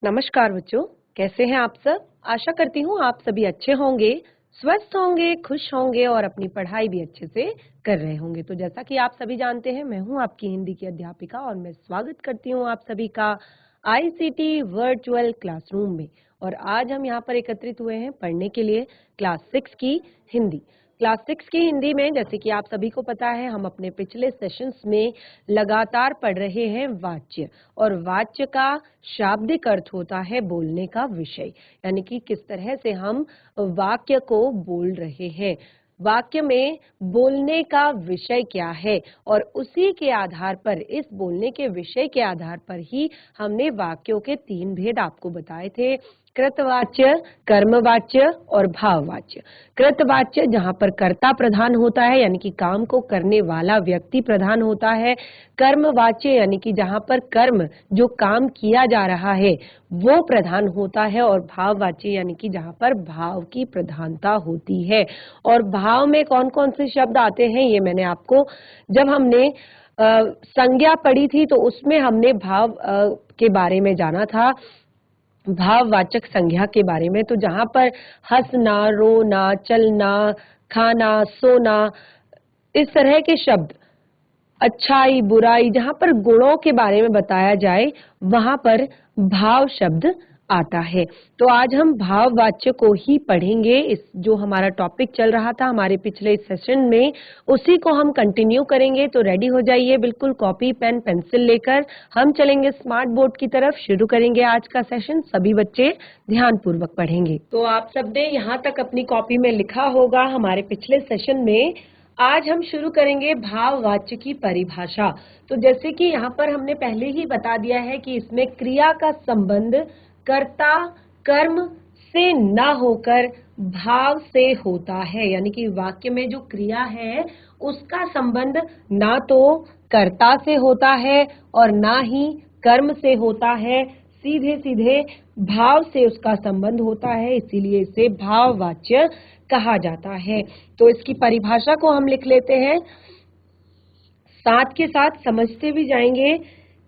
नमस्कार बच्चों, कैसे हैं आप सब। आशा करती हूँ आप सभी अच्छे होंगे, स्वस्थ होंगे, खुश होंगे और अपनी पढ़ाई भी अच्छे से कर रहे होंगे। तो जैसा कि आप सभी जानते हैं, मैं हूँ आपकी हिंदी की अध्यापिका और मैं स्वागत करती हूँ आप सभी का आईसीटी वर्चुअल क्लासरूम में। और आज हम यहाँ पर एकत्रित हुए हैं पढ़ने के लिए क्लास 6 की हिंदी। क्लास 6 की हिंदी में जैसे कि आप सभी को पता है, हम अपने पिछले सेशंस में लगातार पढ़ रहे हैं वाच्य। और वाच्य का शाब्दिक अर्थ होता है बोलने का विषय, यानी कि किस तरह से हम वाक्य को बोल रहे हैं, वाक्य में बोलने का विषय क्या है। और उसी के आधार पर, इस बोलने के विषय के आधार पर ही हमने वाक्यों के 3 भेद आपको बताए थे: कृतवाच्य, कर्मवाच्य और भाववाच्य। कृतवाच्य जहां पर कर्ता प्रधान होता है, यानी कि काम को करने वाला व्यक्ति प्रधान होता है। कर्मवाच्य यानी कि जहां पर कर्म, जो काम किया जा रहा है, वो प्रधान होता है। और भाववाच्य यानी कि जहां पर भाव की प्रधानता होती है। और भाव में कौन कौन से शब्द आते हैं, ये मैंने आपको, जब हमने संज्ञा पढ़ी थी तो उसमें हमने भाव के बारे में जाना था, भाववाचक संज्ञा के बारे में। तो जहां पर हंसना, रोना, चलना, खाना, सोना, इस तरह के शब्द, अच्छाई, बुराई, जहां पर गुणों के बारे में बताया जाए, वहां पर भाव शब्द आता है। तो आज हम भाववाच्य को ही पढ़ेंगे। इस जो हमारा टॉपिक चल रहा था हमारे पिछले सेशन में, उसी को हम कंटिन्यू करेंगे। तो रेडी हो जाइए, बिल्कुल कॉपी पेन पेंसिल लेकर हम चलेंगे स्मार्ट बोर्ड की तरफ। शुरू करेंगे आज का सेशन। सभी बच्चे ध्यान पूर्वक पढ़ेंगे। तो आप सबने यहाँ तक अपनी कॉपी में लिखा होगा हमारे पिछले सेशन में। आज हम शुरू करेंगे भाववाच्य की परिभाषा। तो जैसे कि यहाँ पर हमने पहले ही बता दिया है कि इसमें क्रिया का संबंध कर्ता कर्म से न होकर भाव से होता है, यानी कि वाक्य में जो क्रिया है उसका संबंध ना तो कर्ता से होता है और ना ही कर्म से होता है, सीधे सीधे भाव से उसका संबंध होता है। इसीलिए इसे भाववाच्य कहा जाता है। तो इसकी परिभाषा को हम लिख लेते हैं, साथ के साथ समझते भी जाएंगे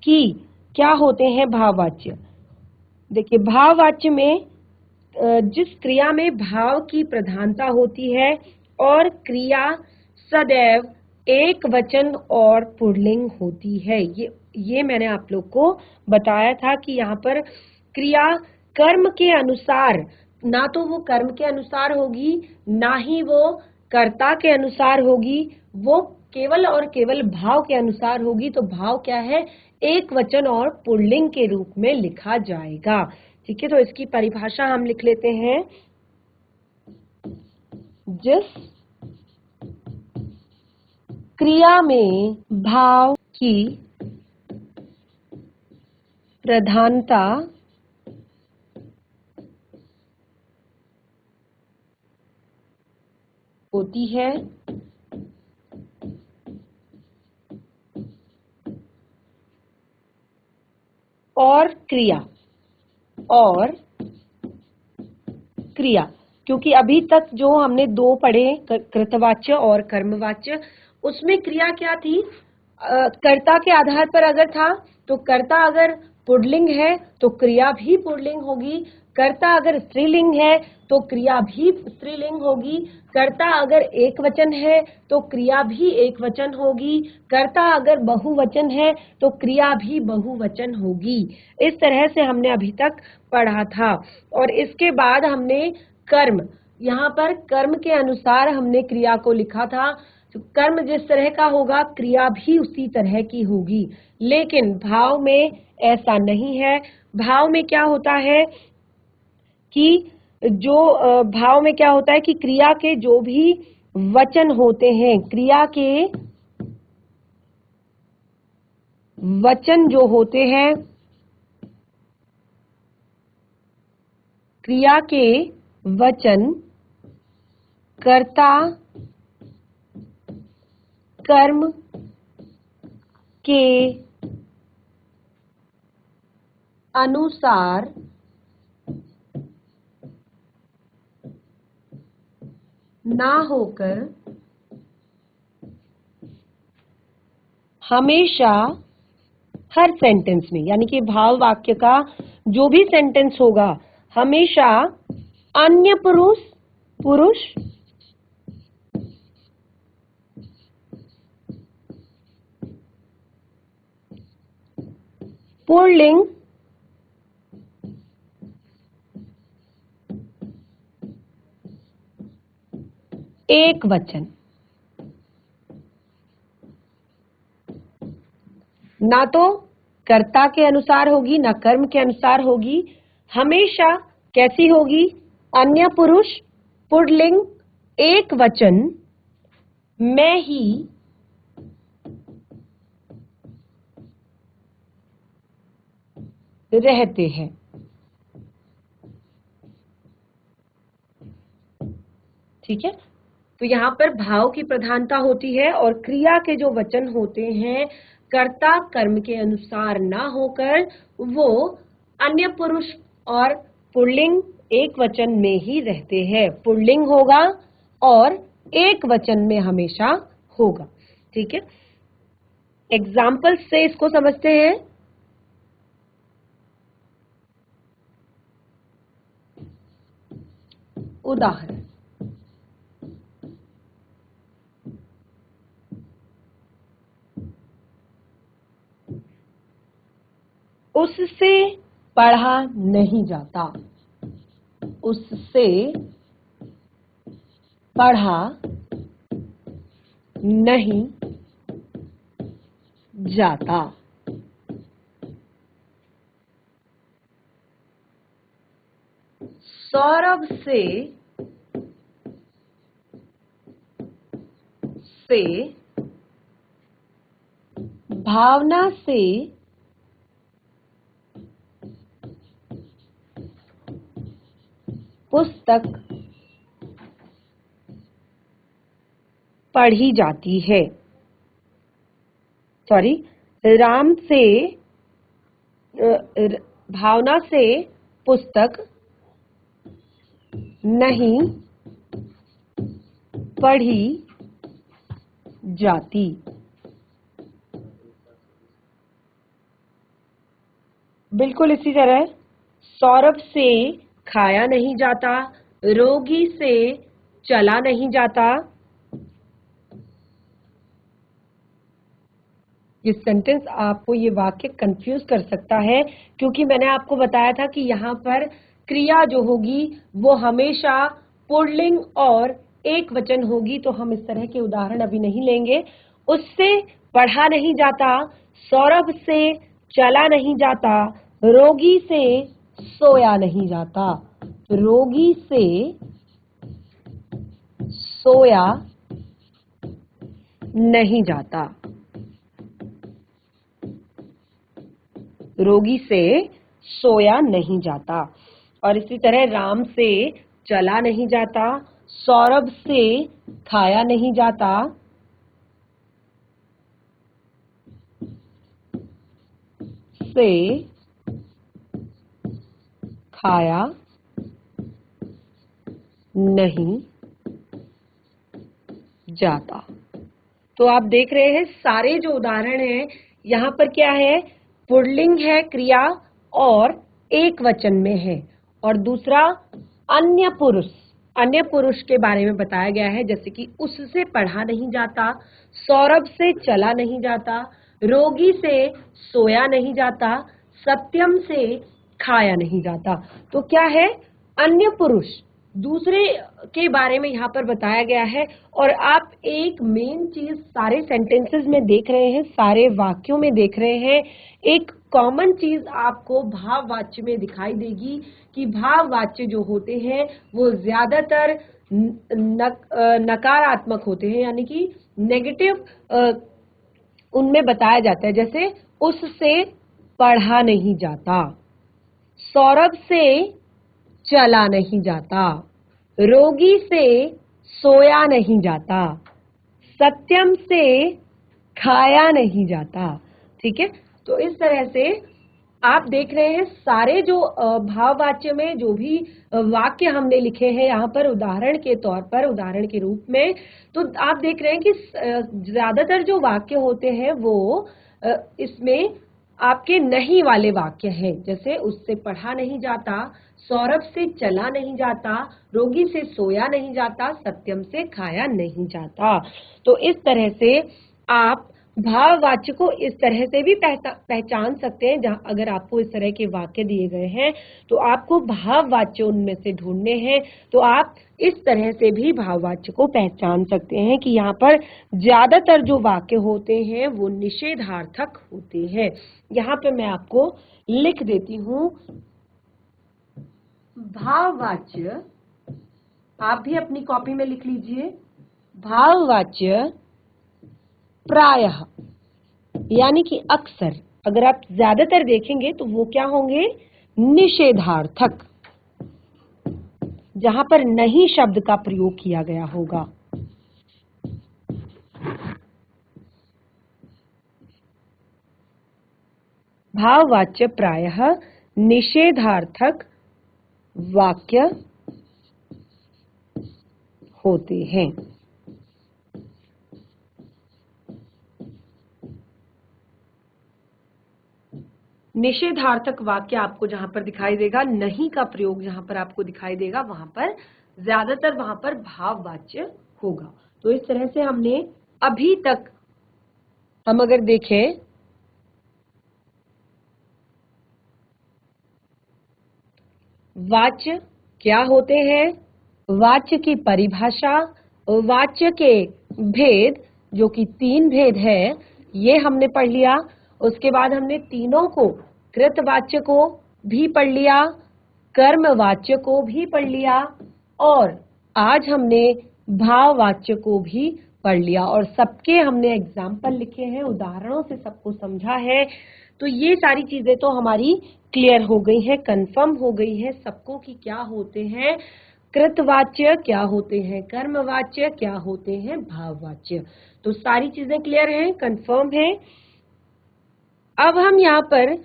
कि क्या होते हैं भाववाच्य। देखिए, भाववाच्य में जिस क्रिया में भाव की प्रधानता होती है और क्रिया सदैव एक वचन और पुल्लिंग होती है, ये मैंने आप लोग को बताया था कि यहाँ पर क्रिया कर्म के अनुसार, ना तो वो कर्म के अनुसार होगी, ना ही वो कर्ता के अनुसार होगी, वो केवल और केवल भाव के अनुसार होगी। तो भाव क्या है? एक वचन और पुल्लिंग के रूप में लिखा जाएगा। ठीक है, तो इसकी परिभाषा हम लिख लेते हैं, जिस क्रिया में भाव की प्रधानता होती है और क्रिया क्योंकि अभी तक जो हमने दो पढ़े, कृतवाच्य और कर्मवाच्य, उसमें क्रिया क्या थी? कर्ता के आधार पर अगर था तो कर्ता अगर पुल्लिंग है तो क्रिया भी पुल्लिंग होगी, कर्ता अगर स्त्रीलिंग है तो क्रिया भी स्त्रीलिंग होगी, कर्ता अगर एक वचन है तो क्रिया भी एक वचन होगी, कर्ता अगर बहुवचन है तो क्रिया भी बहुवचन होगी। इस तरह से हमने अभी तक पढ़ा था। और इसके बाद हमने कर्म, यहाँ पर कर्म के अनुसार हमने क्रिया को लिखा था। तो कर्म जिस तरह का होगा, क्रिया भी उसी तरह की होगी। लेकिन भाव में ऐसा नहीं है। भाव में क्या होता है कि भाव में क्या होता है कि क्रिया के जो भी वचन होते हैं, क्रिया के वचन जो होते हैं, क्रिया के वचन कर्ता कर्म के अनुसार ना होकर हमेशा हर सेंटेंस में, यानी कि भाव वाक्य का जो भी सेंटेंस होगा हमेशा अन्य पुरुष पुरुष पुल्लिंग एक वचन, ना तो कर्ता के अनुसार होगी ना कर्म के अनुसार होगी, हमेशा कैसी होगी? अन्य पुरुष पुल्लिंग एक वचन में ही रहते हैं। ठीक है, तो यहाँ पर भाव की प्रधानता होती है और क्रिया के जो वचन होते हैं कर्ता कर्म के अनुसार ना होकर वो अन्य पुरुष और पुल्लिंग एक वचन में ही रहते हैं। पुल्लिंग होगा और एक वचन में हमेशा होगा। ठीक है, एग्जाम्पल से इसको समझते हैं। उदाहरण, उससे पढ़ा नहीं जाता, उससे पढ़ा नहीं जाता। सौरभ से भावना से पुस्तक पढ़ी जाती है। सॉरी, राम से भावना से पुस्तक नहीं पढ़ी जाती। बिल्कुल इसी तरह सौरभ से खाया नहीं जाता, रोगी से चला नहीं जाता। ये सेंटेंस आपको ये वाक्य कंफ्यूज कर सकता है क्योंकि मैंने आपको बताया था कि यहाँ पर क्रिया जो होगी वो हमेशा पुल्लिंग और एक वचन होगी, तो हम इस तरह के उदाहरण अभी नहीं लेंगे। उससे पढ़ा नहीं जाता, सौरभ से चला नहीं जाता, रोगी से सोया नहीं जाता। रोगी से सोया नहीं जाता, रोगी से सोया नहीं जाता। और इसी तरह राम से चला नहीं जाता, सौरभ से खाया नहीं जाता, से खाया नहीं जाता। तो आप देख रहे हैं सारे जो उदाहरण हैं यहाँ पर क्या है? पुल्लिंग है क्रिया और एक वचन में है, और दूसरा अन्य पुरुष के बारे में बताया गया है, जैसे कि उससे पढ़ा नहीं जाता, सौरभ से चला नहीं जाता, रोगी से सोया नहीं जाता, सत्यम से खाया नहीं जाता। तो क्या है? अन्य पुरुष दूसरे के बारे में यहाँ पर बताया गया है। और आप एक मेन चीज सारे सेंटेंसेस में देख रहे हैं, सारे वाक्यों में देख रहे हैं, एक कॉमन चीज आपको भाववाच्य में दिखाई देगी कि भाववाच्य जो होते हैं वो ज्यादातर नकारात्मक होते हैं, यानी कि नेगेटिव उनमें बताया जाता है। जैसे उससे पढ़ा नहीं जाता, सौरभ से चला नहीं जाता, रोगी से सोया नहीं जाता, सत्यम से खाया नहीं जाता। ठीक है, तो इस तरह से आप देख रहे हैं सारे जो भाववाच्य में जो भी वाक्य हमने लिखे हैं यहाँ पर उदाहरण के तौर पर, उदाहरण के रूप में, तो आप देख रहे हैं कि ज्यादातर जो वाक्य होते हैं वो इसमें आपके नहीं वाले वाक्य हैं, जैसे उससे पढ़ा नहीं जाता, सौरभ से चला नहीं जाता, रोगी से सोया नहीं जाता, सत्यम से खाया नहीं जाता। तो इस तरह से आप भाववाच्य को इस तरह से भी पहचान सकते हैं। जहां अगर आपको इस तरह के वाक्य दिए गए हैं तो आपको भाववाच्य उनमें से ढूंढने हैं, तो आप इस तरह से भी भाववाच्य को पहचान सकते हैं कि यहाँ पर ज्यादातर जो वाक्य होते हैं वो निषेधार्थक होते हैं। यहाँ पे मैं आपको लिख देती हूँ भाववाच्य, आप भी अपनी कॉपी में लिख लीजिए। भाववाच्य प्रायः यानी कि अक्सर, अगर आप ज्यादातर देखेंगे तो वो क्या होंगे, निषेधार्थक, जहां पर नहीं शब्द का प्रयोग किया गया होगा। भाववाच्य प्रायः निषेधार्थक वाक्य होते हैं। निषेधार्थक वाक्य आपको जहां पर दिखाई देगा, नहीं का प्रयोग जहां पर आपको दिखाई देगा, वहां पर ज्यादातर वहां पर भाववाच्य होगा। तो इस तरह से हमने अभी तक, हम अगर देखें वाच्य क्या होते हैं, वाच्य की परिभाषा, वाच्य के भेद जो कि 3 भेद है, ये हमने पढ़ लिया। उसके बाद हमने तीनों को, कृतवाच्य को भी पढ़ लिया, कर्मवाच्य को भी पढ़ लिया और आज हमने भाववाच्य को भी पढ़ लिया और सबके हमने एग्जाम्पल लिखे हैं, उदाहरणों से सबको समझा है। तो ये सारी चीजें तो हमारी क्लियर हो गई हैं, कंफर्म हो गई है सबको कि क्या होते हैं कृतवाच्य, क्या होते हैं कर्मवाच्य, क्या होते हैं भाववाच्य। तो सारी चीजें क्लियर हैं, कंफर्म है। अब हम यहाँ पर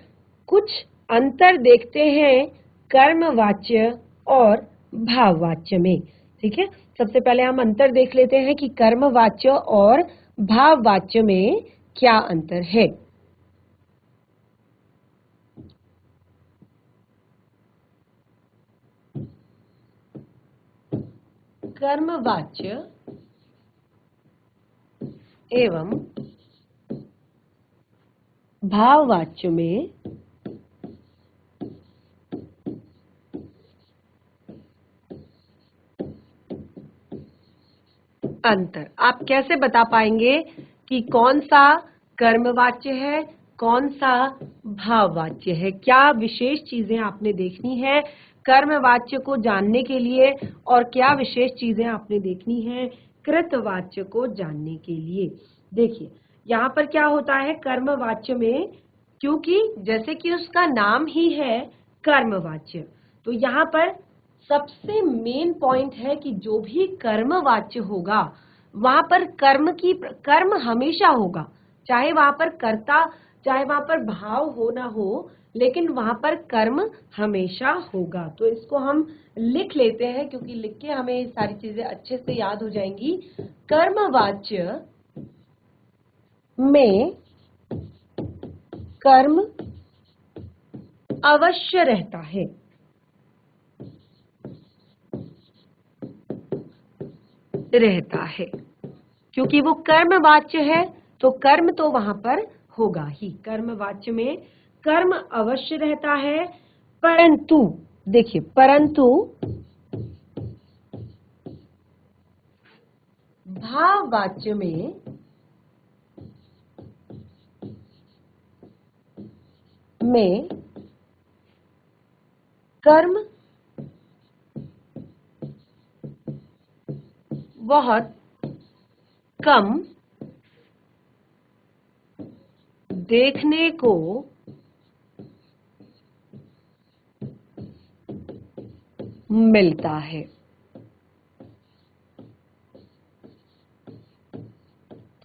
कुछ अंतर देखते हैं कर्मवाच्य और भाववाच्य में। ठीक है, सबसे पहले हम अंतर देख लेते हैं कि कर्मवाच्य और भाववाच्य में क्या अंतर है। कर्मवाच्य एवं भाववाच्य में अंतर आप कैसे बता पाएंगे कि कौन सा कर्मवाच्य है, कौन सा भाववाच्य है? क्या विशेष चीजें आपने देखनी है कर्मवाच्य को जानने के लिए और क्या विशेष चीजें आपने देखनी है कृतवाच्य को जानने के लिए? देखिए यहाँ पर क्या होता है कर्मवाच्य में, क्योंकि जैसे कि उसका नाम ही है कर्मवाच्य, तो यहाँ पर सबसे मेन पॉइंट है कि जो भी कर्मवाच्य होगा वहां पर कर्म हमेशा होगा, चाहे वहां पर कर्ता, चाहे वहां पर भाव हो ना हो, लेकिन वहां पर कर्म हमेशा होगा। तो इसको हम लिख लेते हैं क्योंकि लिख के हमें ये सारी चीजें अच्छे से याद हो जाएंगी। कर्मवाच्य में कर्म अवश्य रहता है, क्योंकि वो कर्मवाच्य है तो कर्म तो वहां पर होगा ही। कर्मवाच्य में कर्म अवश्य रहता है, परंतु देखिए, परंतु भाववाच्य में कर्म बहुत कम देखने को मिलता है।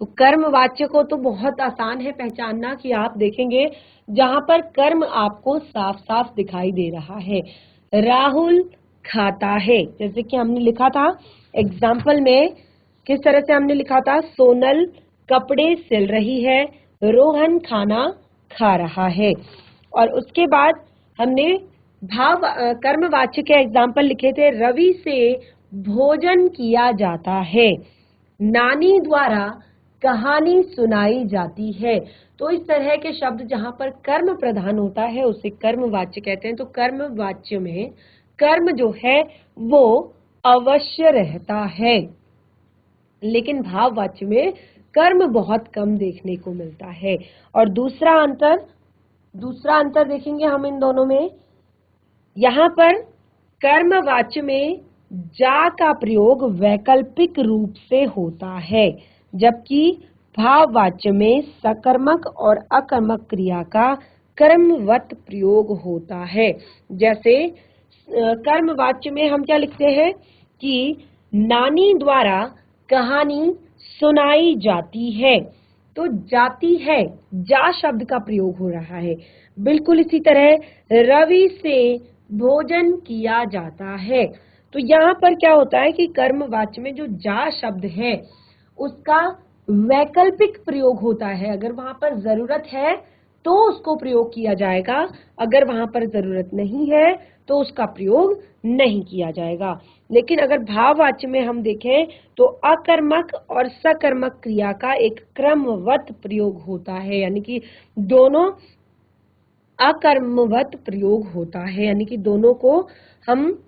तो कर्मवाच्य को तो बहुत आसान है पहचानना कि आप देखेंगे जहां पर कर्म आपको साफ साफ दिखाई दे रहा है। राहुल खाता है, जैसे कि हमने लिखा था एग्जाम्पल में, किस तरह से हमने लिखा था, सोनल कपड़े सिल रही है, रोहन खाना खा रहा है। और उसके बाद हमने भाव कर्मवाच्य के एग्जाम्पल लिखे थे। रवि से भोजन किया जाता है, नानी द्वारा कहानी सुनाई जाती है। तो इस तरह के शब्द जहां पर कर्म प्रधान होता है उसे कर्मवाच्य कहते हैं। तो कर्मवाच्य में कर्म जो है वो अवश्य रहता है, लेकिन भाववाच्य में कर्म बहुत कम देखने को मिलता है। और दूसरा अंतर देखेंगे हम इन दोनों में। यहाँ पर कर्मवाच्य में जा का प्रयोग वैकल्पिक रूप से होता है, जबकि भाववाच्य में सकर्मक और अकर्मक क्रिया का कर्मवत प्रयोग होता है। जैसे कर्मवाच्य में हम क्या लिखते हैं कि नानी द्वारा कहानी सुनाई जाती है, तो जाती है, जा शब्द का प्रयोग हो रहा है। बिल्कुल इसी तरह रवि से भोजन किया जाता है। तो यहाँ पर क्या होता है कि कर्मवाच्य में जो जा शब्द है उसका वैकल्पिक प्रयोग होता है। अगर वहां पर जरूरत है तो उसको प्रयोग किया जाएगा, अगर वहां पर जरूरत नहीं है तो उसका प्रयोग नहीं किया जाएगा। लेकिन अगर भाववाच्य में हम देखें तो अकर्मक और सकर्मक क्रिया का एक क्रमवत प्रयोग होता है, यानी कि दोनों अकर्मवत प्रयोग होता है, यानी कि दोनों को हम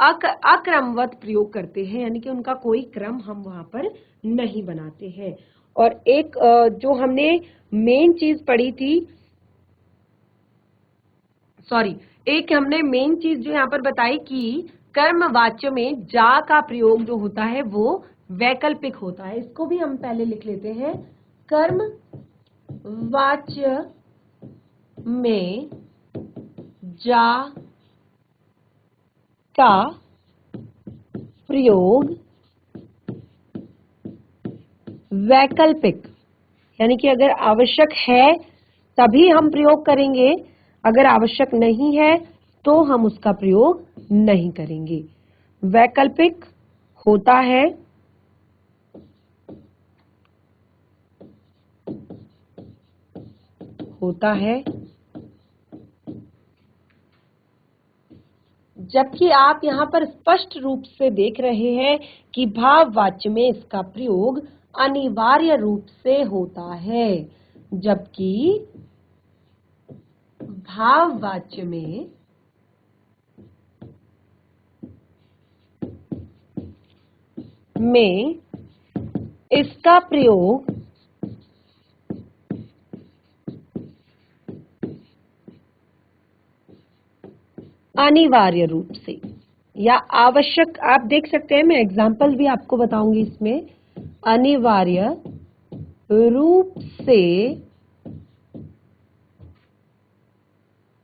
अक्रमवत प्रयोग करते हैं, यानी कि उनका कोई क्रम हम वहां पर नहीं बनाते हैं। और एक जो हमने मेन चीज पढ़ी थी, एक हमने मेन चीज जो यहाँ पर बताई कि कर्मवाच्य में जा का प्रयोग जो होता है वो वैकल्पिक होता है। इसको भी हम पहले लिख लेते हैं। कर्मवाच्य में जा का प्रयोग वैकल्पिक, यानी कि अगर आवश्यक है तभी हम प्रयोग करेंगे, अगर आवश्यक नहीं है तो हम उसका प्रयोग नहीं करेंगे। वैकल्पिक होता है जबकि आप यहाँ पर स्पष्ट रूप से देख रहे हैं कि भाववाच्य में इसका प्रयोग अनिवार्य रूप से होता है, जबकि भाववाच्य में इसका प्रयोग अनिवार्य रूप से या आवश्यक, आप देख सकते हैं, मैं एग्जाम्पल भी आपको बताऊंगी इसमें, अनिवार्य रूप से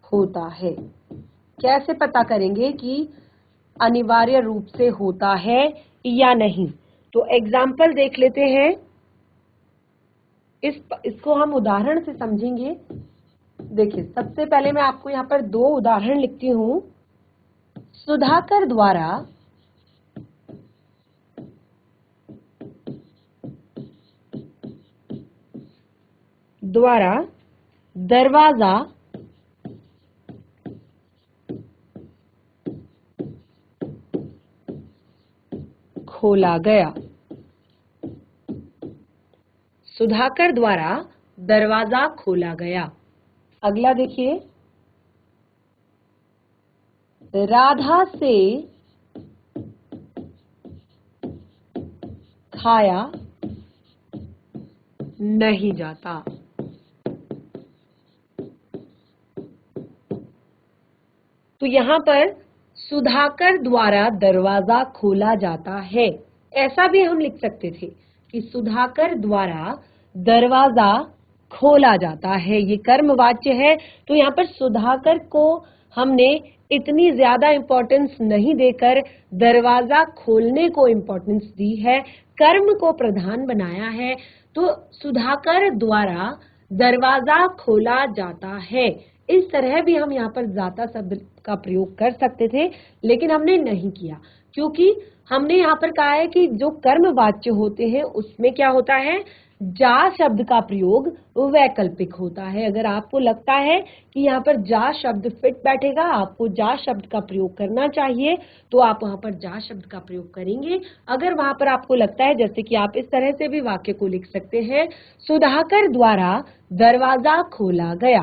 होता है। कैसे पता करेंगे कि अनिवार्य रूप से होता है या नहीं? तो एग्जाम्पल देख लेते हैं, इसको हम उदाहरण से समझेंगे। देखिए, सबसे पहले मैं आपको यहाँ पर दो उदाहरण लिखती हूँ। सुधाकर द्वारा दरवाजा खोला गया। सुधाकर द्वारा दरवाजा खोला गया। अगला देखिए, राधा से खाया नहीं जाता। तो यहाँ पर सुधाकर द्वारा दरवाजा खोला जाता है, ऐसा भी हम लिख सकते थे कि सुधाकर द्वारा दरवाजा खोला जाता है। ये कर्मवाच्य है, तो यहाँ पर सुधाकर को हमने इतनी ज्यादा इंपॉर्टेंस नहीं देकर दरवाजा खोलने को इंपॉर्टेंस दी है, कर्म को प्रधान बनाया है। तो सुधाकर द्वारा दरवाजा खोला जाता है। इस तरह भी हम यहाँ पर जाता शब्द का प्रयोग कर सकते थे, लेकिन हमने नहीं किया, क्योंकि हमने यहाँ पर कहा है कि जो कर्मवाच्य होते हैं उसमें क्या होता है, जा शब्द का प्रयोग वैकल्पिक होता है। अगर आपको लगता है कि यहाँ पर जा शब्द फिट बैठेगा, आपको जा शब्द का प्रयोग करना चाहिए, तो आप वहां पर जा शब्द का प्रयोग करेंगे। अगर वहां पर आपको लगता है, जैसे कि आप इस तरह से भी वाक्य को लिख सकते हैं, सुधाकर द्वारा दरवाजा खोला गया,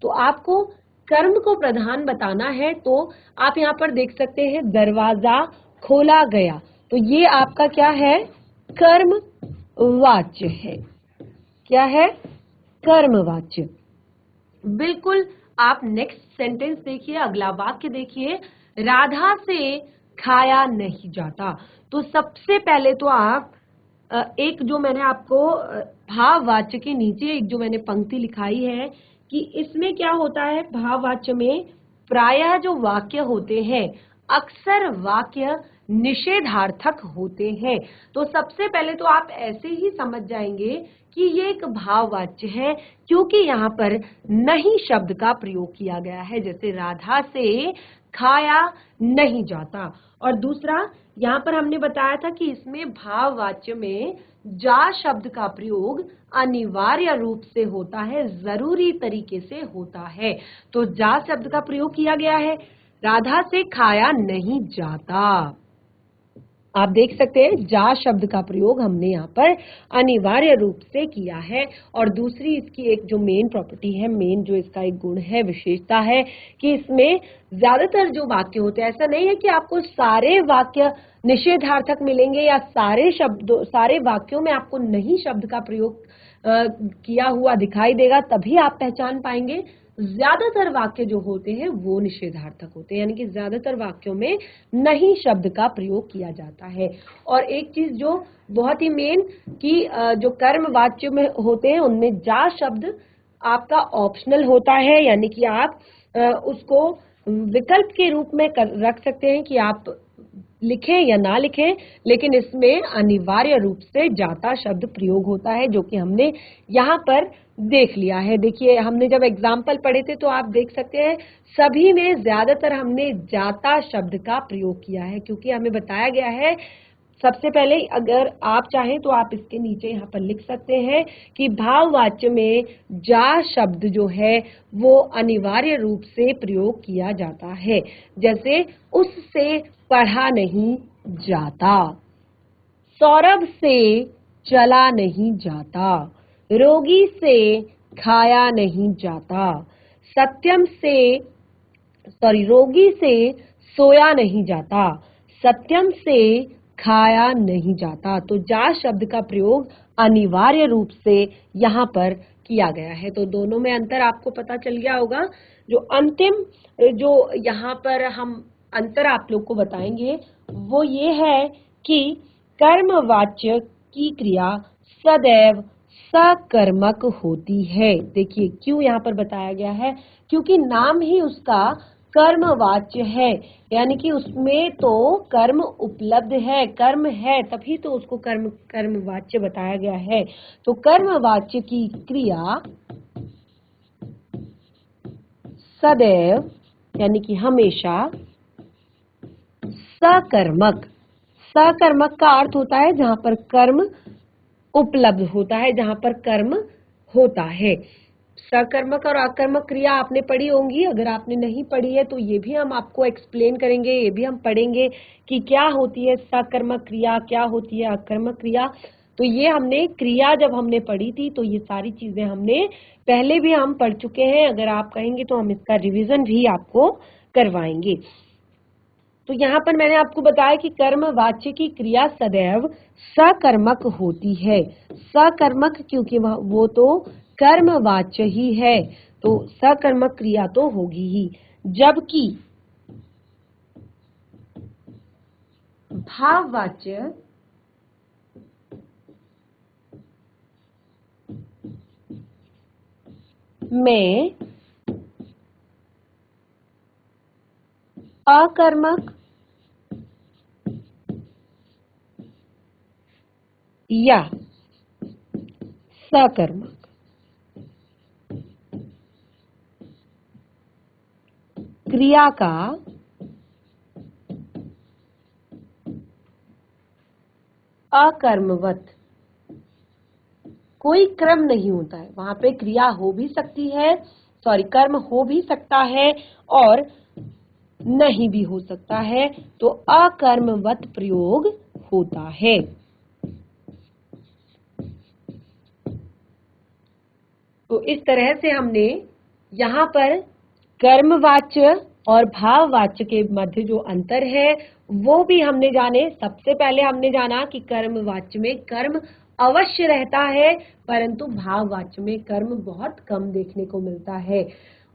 तो आपको कर्म को प्रधान बताना है, तो आप यहाँ पर देख सकते हैं दरवाजा खोला गया, तो ये आपका क्या है, कर्म वाच्य है। क्या है, कर्मवाच्य। बिल्कुल। आप नेक्स्ट सेंटेंस देखिए, अगला वाक्य देखिए, राधा से खाया नहीं जाता। तो सबसे पहले तो आप एक जो मैंने आपको भाववाच्य के नीचे एक जो मैंने पंक्ति लिखाई है कि इसमें क्या होता है, भाववाच्य में प्रायः जो वाक्य होते हैं अक्सर वाक्य निषेधार्थक होते हैं। तो सबसे पहले तो आप ऐसे ही समझ जाएंगे कि ये एक भाववाच्य है, क्योंकि यहाँ पर नहीं शब्द का प्रयोग किया गया है, जैसे राधा से खाया नहीं जाता। और दूसरा, यहाँ पर हमने बताया था कि इसमें भाववाच्य में जा शब्द का प्रयोग अनिवार्य रूप से होता है, जरूरी तरीके से होता है। तो जा शब्द का प्रयोग किया गया है, राधा से खाया नहीं जाता। आप देख सकते हैं जा शब्द का प्रयोग हमने यहाँ पर अनिवार्य रूप से किया है। और दूसरी इसकी एक जो मेन प्रॉपर्टी है, मेन जो इसका एक गुण है, विशेषता है, कि इसमें ज्यादातर जो वाक्य होते हैं, ऐसा नहीं है कि आपको सारे वाक्य निषेधार्थक मिलेंगे या सारे वाक्यों में आपको नहीं शब्द का प्रयोग किया हुआ दिखाई देगा, तभी आप पहचान पाएंगे। ज्यादातर वाक्य जो होते हैं वो निषेधार्थक होते हैं, यानी कि ज्यादातर वाक्यों में नहीं शब्द का प्रयोग किया जाता है। और एक चीज जो बहुत ही मेन कि जो कर्म वाच्य में होते हैं उनमें जा शब्द आपका ऑप्शनल होता है, यानी कि आप उसको विकल्प के रूप में रख सकते हैं कि आप लिखें या ना लिखें, लेकिन इसमें अनिवार्य रूप से जाता शब्द प्रयोग होता है, जो कि हमने यहाँ पर देख लिया है। देखिए, हमने जब एग्जाम्पल पढ़े थे तो आप देख सकते हैं सभी में ज्यादातर हमने जाता शब्द का प्रयोग किया है, क्योंकि हमें बताया गया है। सबसे पहले अगर आप चाहें तो आप इसके नीचे यहाँ पर लिख सकते हैं कि भाववाच्य में जा शब्द जो है वो अनिवार्य रूप से प्रयोग किया जाता है, जैसे उससे पढ़ा नहीं जाता, सौरभ से चला नहीं जाता, रोगी से खाया नहीं जाता, रोगी से सोया नहीं जाता, सत्यम से खाया नहीं जाता। तो जा शब्द का प्रयोग अनिवार्य रूप से यहाँ पर किया गया है। तो दोनों में अंतर आपको पता चल गया होगा। जो अंतिम जो यहाँ पर हम अंतर आप लोग को बताएंगे वो ये है कि कर्मवाच्य की क्रिया सदैव सकर्मक होती है। देखिए क्यों यहाँ पर बताया गया है, क्योंकि नाम ही उसका कर्मवाच्य है, यानी कि उसमें तो कर्म उपलब्ध है, कर्म है, तभी तो उसको कर्मवाच्य बताया गया है। तो कर्मवाच्य की क्रिया सदैव यानी कि हमेशा सकर्मक का अर्थ होता है जहां पर कर्म उपलब्ध होता है, जहां पर कर्म होता है। सकर्मक और अकर्मक क्रिया आपने पढ़ी होंगी, अगर आपने नहीं पढ़ी है तो ये भी हम आपको एक्सप्लेन करेंगे, ये भी हम पढ़ेंगे कि क्या होती है सकर्मक क्रिया, क्या होती है अकर्मक क्रिया। तो ये हमने क्रिया जब हमने पढ़ी थी तो ये सारी चीजें हमने पहले भी हम पढ़ चुके हैं, अगर आप कहेंगे तो हम इसका रिवीजन भी आपको करवाएंगे। तो यहाँ पर मैंने आपको बताया कि कर्मवाच्य की क्रिया सदैव सकर्मक होती है। सकर्मक क्योंकि वो तो कर्मवाच्य ही है, तो सकर्मक क्रिया तो होगी ही, जबकि भाववाच्य में अकर्मक या सकर्मक क्रिया का अकर्मवत कोई क्रम नहीं होता है, वहां पे क्रिया हो भी सकती है, कर्म हो भी सकता है और नहीं भी हो सकता है, तो अकर्मवत प्रयोग होता है। तो इस तरह से हमने यहाँ पर कर्मवाच्य और भाववाच्य के मध्य जो अंतर है वो भी हमने जाने। सबसे पहले हमने जाना कि कर्मवाच्य में कर्म अवश्य रहता है, परंतु भाववाच्य में कर्म बहुत कम देखने को मिलता है।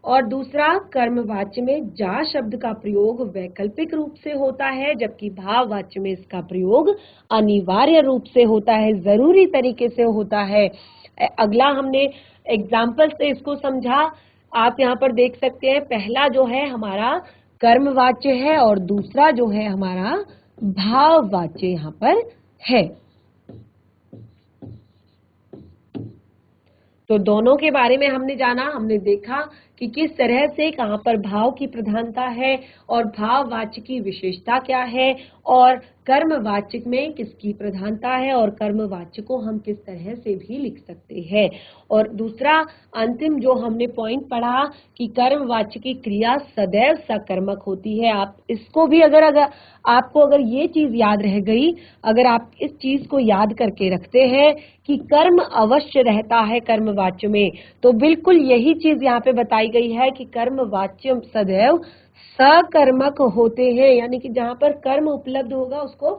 और दूसरा, कर्मवाच्य में जा शब्द का प्रयोग वैकल्पिक रूप से होता है, जबकि भाववाच्य में इसका प्रयोग अनिवार्य रूप से होता है, जरूरी तरीके से होता है। अगला हमने एग्जाम्पल से इसको समझा। आप यहाँ पर देख सकते हैं, पहला जो है हमारा कर्मवाच्य है और दूसरा जो है हमारा भाववाच्य यहाँ पर है। तो दोनों के बारे में हमने जाना, हमने देखा कि किस तरह से कहाँ पर भाव की प्रधानता है और भाववाच्य की विशेषता क्या है, और कर्मवाच्य में किसकी प्रधानता है और कर्मवाच्य को हम किस तरह से भी लिख सकते हैं। और दूसरा अंतिम जो हमने पॉइंट पढ़ा कि कर्मवाच्य की क्रिया सदैव सकर्मक होती है। आप इसको भी अगर आपको ये चीज याद रह गई, अगर आप इस चीज को याद करके रखते हैं कि कर्म अवश्य रहता है कर्मवाच्य में, तो बिल्कुल यही चीज यहाँ पे बताई गई है कि कर्मवाच्य सदैव सकर्मक होते हैं, यानी कि जहाँ पर कर्म उपलब्ध होगा उसको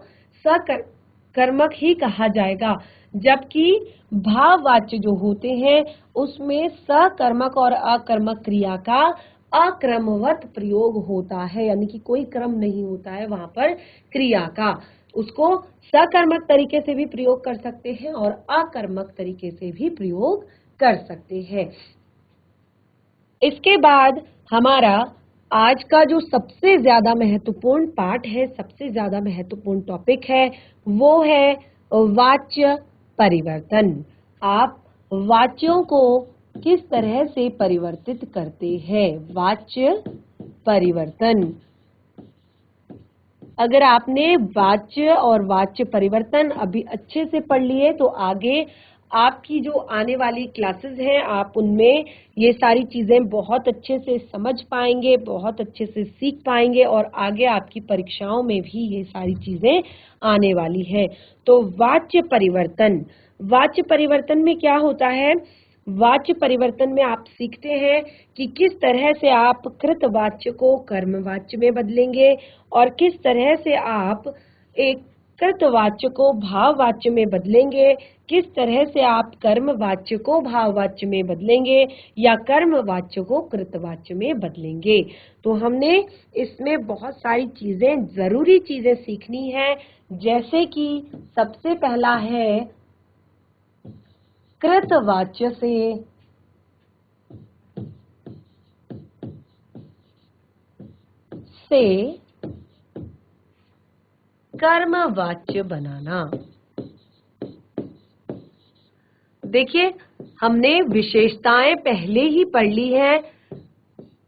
सकर्मक ही कहा जाएगा, जबकि भाववाच्य जो होते हैं उसमें सकर्मक और अकर्मक क्रिया का अक्रमवत प्रयोग होता है, यानी कि कोई क्रम नहीं होता है वहां पर क्रिया का। उसको सकर्मक तरीके से भी प्रयोग कर सकते हैं और अकर्मक तरीके से भी प्रयोग कर सकते हैं। इसके बाद हमारा आज का जो सबसे ज्यादा महत्वपूर्ण पार्ट है, सबसे ज्यादा महत्वपूर्ण टॉपिक है, वो है वाच्य परिवर्तन। आप वाच्यों को किस तरह से परिवर्तित करते हैं? वाच्य परिवर्तन। अगर आपने वाच्य और वाच्य परिवर्तन अभी अच्छे से पढ़ लिए तो आगे आपकी जो आने वाली क्लासेस हैं आप उनमें ये सारी चीजें बहुत अच्छे से समझ पाएंगे, बहुत अच्छे से सीख पाएंगे और आगे आपकी परीक्षाओं में भी ये सारी चीजें आने वाली है। तो वाच्य परिवर्तन, वाच्य परिवर्तन में क्या होता है? वाच्य परिवर्तन में आप सीखते हैं कि किस तरह से आप कृतवाच्य को कर्मवाच्य में बदलेंगे और किस तरह से आप एक कृतवाच्य को भाववाच्य में बदलेंगे, किस तरह से आप कर्मवाच्य को भाववाच्य में बदलेंगे या कर्मवाच्य को कृतवाच्य में बदलेंगे। तो हमने इसमें बहुत सारी चीजें, जरूरी चीजें सीखनी है, जैसे कि सबसे पहला है कृतवाच्य से कर्मवाच्य बनाना। देखिए, हमने विशेषताएं पहले ही पढ़ ली है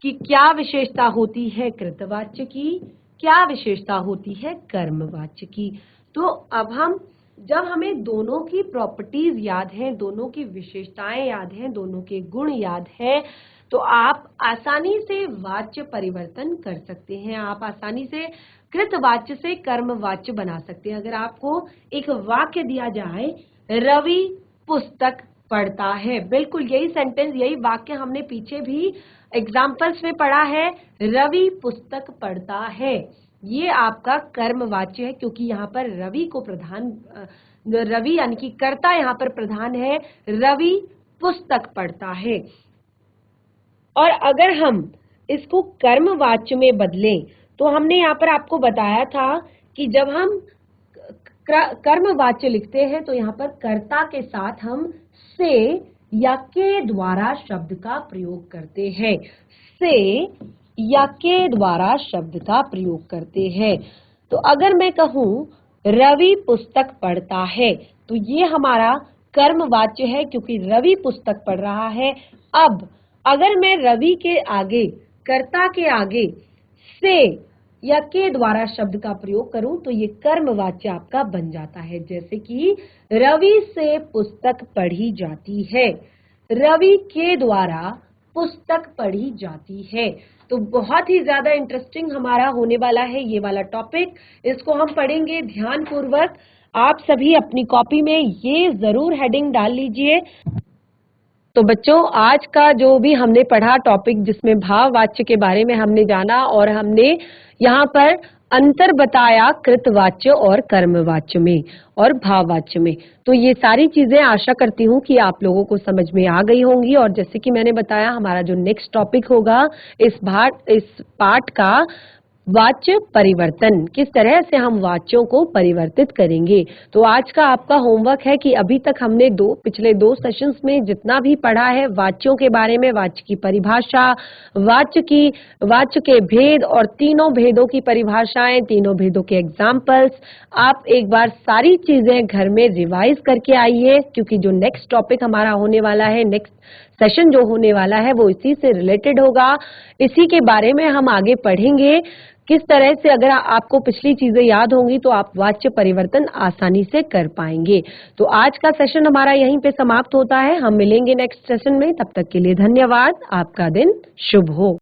कि क्या विशेषता होती है कृतवाच्य की, क्या विशेषता होती है कर्मवाच्य की। तो अब जब हमें दोनों की प्रॉपर्टीज याद हैं, दोनों की विशेषताएं याद हैं, दोनों के गुण याद हैं, तो आप आसानी से वाच्य परिवर्तन कर सकते हैं। आप आसानी से कृतवाच्य से कर्मवाच्य बना सकते हैं। अगर आपको एक वाक्य दिया जाए, रवि पुस्तक पढ़ता है, बिल्कुल यही सेंटेंस, यही वाक्य हमने पीछे भी एग्जाम्पल्स में पढ़ा है, रवि पुस्तक पढ़ता है, ये आपका कर्मवाच्य है, क्योंकि यहाँ पर रवि को प्रधान, रवि यानी कि कर्ता यहाँ पर प्रधान है, रवि पुस्तक पढ़ता है। और अगर हम इसको कर्मवाच्य में बदलें तो हमने यहाँ पर आपको बताया था कि जब हम कर्मवाच्य लिखते हैं तो यहाँ पर कर्ता के साथ हम से या के द्वारा शब्द का प्रयोग करते हैं, से या के द्वारा शब्द का प्रयोग करते हैं। तो अगर मैं कहूँ रवि पुस्तक पढ़ता है तो ये हमारा कर्मवाच्य है, क्योंकि रवि पुस्तक पढ़ रहा है। अब अगर मैं रवि के आगे, कर्ता के आगे से या के द्वारा शब्द का प्रयोग करूं तो ये कर्मवाच्य आपका बन जाता है। जैसे कि रवि से पुस्तक पढ़ी जाती है, रवि के द्वारा पुस्तक पढ़ी जाती है। तो बहुत ही ज्यादा इंटरेस्टिंग हमारा होने वाला है ये वाला टॉपिक। इसको हम पढ़ेंगे ध्यानपूर्वक। आप सभी अपनी कॉपी में ये जरूर हेडिंग डाल लीजिए। तो बच्चों, आज का जो भी हमने पढ़ा टॉपिक, जिसमें भाववाच्य के बारे में हमने जाना और हमने यहाँ पर अंतर बताया कृतवाच्य और कर्मवाच्य में और भाववाच्य में। तो ये सारी चीजें आशा करती हूँ कि आप लोगों को समझ में आ गई होंगी। और जैसे कि मैंने बताया, हमारा जो नेक्स्ट टॉपिक होगा इस पाठ का, वाच्य परिवर्तन, किस तरह से हम वाच्यों को परिवर्तित करेंगे। तो आज का आपका होमवर्क है कि अभी तक हमने पिछले दो सेशंस में जितना भी पढ़ा है वाच्यों के बारे में, वाच्य की परिभाषा, वाच्य के भेद और तीनों भेदों की परिभाषाएं, तीनों भेदों के एग्जाम्पल्स, आप एक बार सारी चीजें घर में रिवाइज करके आइए, क्योंकि जो नेक्स्ट टॉपिक हमारा होने वाला है, नेक्स्ट सेशन जो होने वाला है, वो इसी से रिलेटेड होगा। इसी के बारे में हम आगे पढ़ेंगे किस तरह से, अगर आपको पिछली चीजें याद होंगी तो आप वाच्य परिवर्तन आसानी से कर पाएंगे। तो आज का सेशन हमारा यहीं पे समाप्त होता है। हम मिलेंगे नेक्स्ट सेशन में। तब तक के लिए धन्यवाद। आपका दिन शुभ हो।